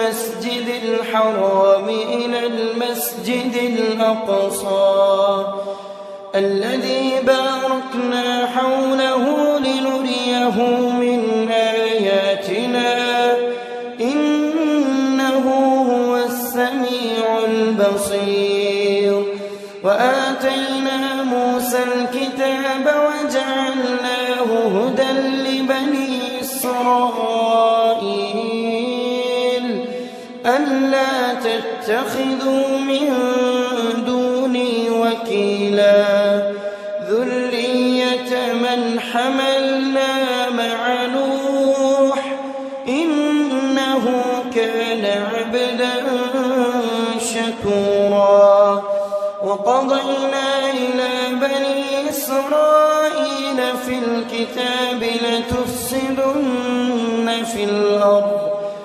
المسجد الحرام إلى المسجد الأقصى الذي باركنا حوله لنريه من آياتنا إنه هو السميع البصير. وآتينا موسى الكتاب وجعلناه هدى لبني إسرائيل ألا تتخذوا من دوني وكيلا ذرية من حملنا مع نوح إنه كان عبدا شكورا. وقضينا إلى بني إسرائيل في الكتاب لتفسدن في الأرض